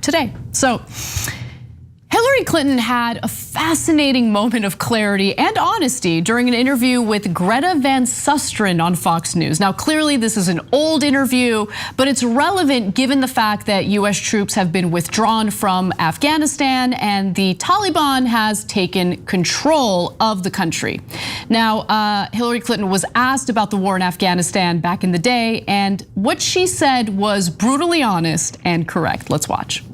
today. So Hillary Clinton had a fascinating moment of clarity and honesty during an interview with Greta Van Susteren on Fox News. Now, clearly this is an old interview, but it's relevant given the fact that US troops have been withdrawn from Afghanistan and the Taliban has taken control of the country. Now, Hillary Clinton was asked about the war in Afghanistan back in the day, and what she said was brutally honest and correct. Let's watch.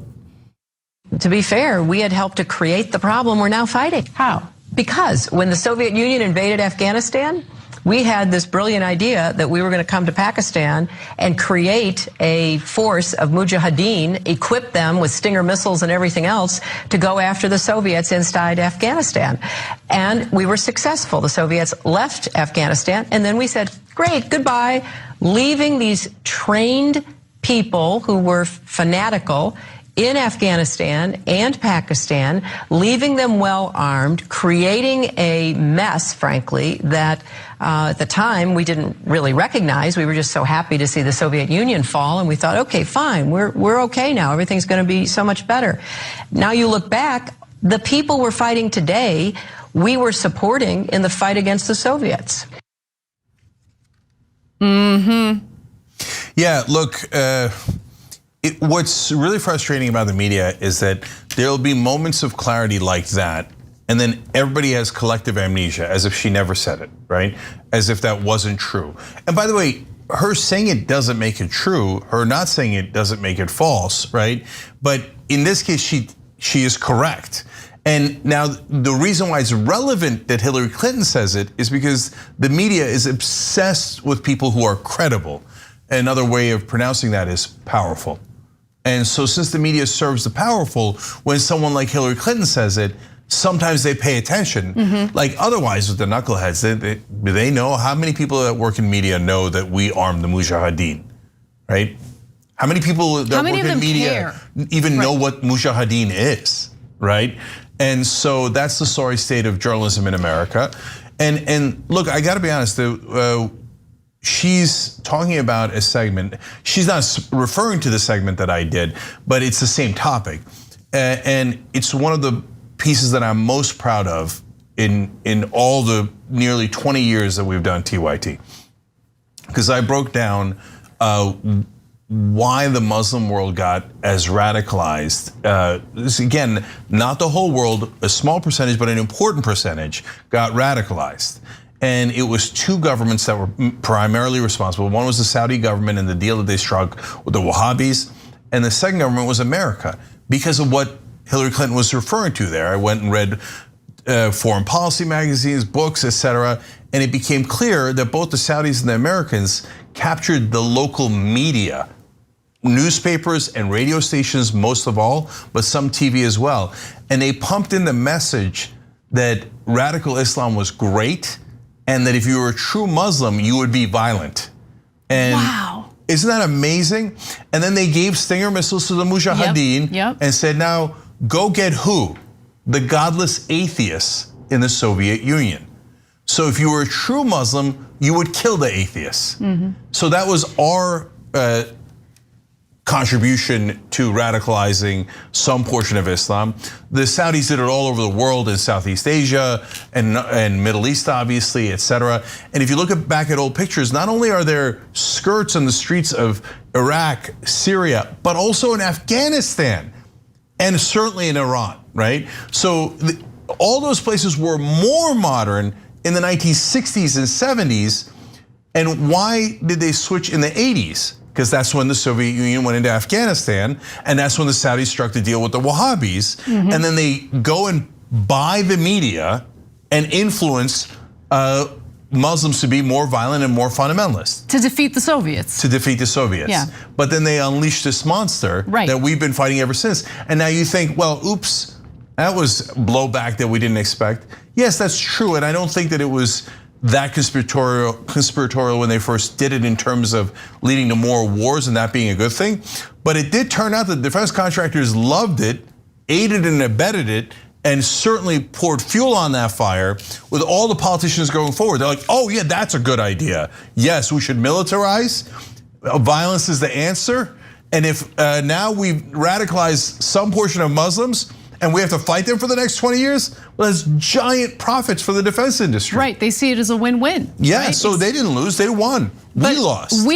To be fair, we had helped to create the problem we're now fighting. How? Because when the Soviet Union invaded Afghanistan, we had this brilliant idea that we were going to come to Pakistan and create a force of mujahideen, equip them with Stinger missiles and everything else to go after the Soviets inside Afghanistan. And we were successful. The Soviets left Afghanistan, and then we said, great, goodbye, leaving these trained people who were fanatical in Afghanistan and Pakistan, leaving them well armed, creating a mess, frankly, that at the time we didn't really recognize. We were just so happy to see the Soviet Union fall, and we thought, okay, fine, we're okay now. Everything's going to be so much better. Now you look back, the people we're fighting today, we were supporting in the fight against the Soviets. Yeah, look, what's really frustrating about the media is that there'll be moments of clarity like that, and then everybody has collective amnesia, as if she never said it, right? As if that wasn't true. And by the way, her saying it doesn't make it true. Her not saying it doesn't make it false, right? But in this case, she is correct. And now the reason why it's relevant that Hillary Clinton says it is because the media is obsessed with people who are credible. Another way of pronouncing that is powerful. And so since the media serves the powerful, when someone like Hillary Clinton says it, sometimes they pay attention. Like otherwise with the knuckleheads, they know how many people that work in media know that we arm the mujahideen, right? How many people that work in media even know what mujahideen is, right? And so that's the sorry state of journalism in America. And look, I gotta be honest, she's talking about a segment. She's not referring to the segment that I did, but it's the same topic. And it's one of the pieces that I'm most proud of in all the nearly 20 years that we've done TYT. Because I broke down why the Muslim world got as radicalized. This again, not the whole world, a small percentage, but an important percentage got radicalized. And it was two governments that were primarily responsible. One was the Saudi government and the deal that they struck with the Wahhabis. And the second government was America, because of what Hillary Clinton was referring to there. I went and read foreign policy magazines, books, etc. And it became clear that both the Saudis and the Americans captured the local media, newspapers and radio stations most of all, but some TV as well. And they pumped in the message that radical Islam was great, and that if you were a true Muslim, you would be violent. And wow. Isn't that amazing? And then they gave Stinger missiles to the Mujahideen and said, now go get who? The godless atheists in the Soviet Union. So if you were a true Muslim, you would kill the atheists. So that was our contribution to radicalizing some portion of Islam. The Saudis did it all over the world, in Southeast Asia and Middle East, obviously, etc. And if you look back at old pictures, not only are there skirts on the streets of Iraq, Syria, but also in Afghanistan and certainly in Iran, right? So all those places were more modern in the 1960s and 70s. And why did they switch in the 80s? Because that's when the Soviet Union went into Afghanistan, and that's when the Saudis struck the deal with the Wahhabis. And then they go and buy the media and influence Muslims to be more violent and more fundamentalist. To defeat the Soviets. To defeat the Soviets. Yeah. But then they unleashed this monster that we've been fighting ever since. And now you think, well, oops, that was blowback that we didn't expect. Yes, that's true, and I don't think that it was that conspiratorial when they first did it in terms of leading to more wars and that being a good thing. But it did turn out that defense contractors loved it, aided and abetted it, and certainly poured fuel on that fire with all the politicians going forward. They're like, oh yeah, that's a good idea. Yes, we should militarize. Violence is the answer. And if now we've radicalized some portion of Muslims and we have to fight them for the next 20 years, well, that's giant profits for the defense industry. Right, they see it as a win-win. Yeah, right? so they didn't lose, they won. We lost.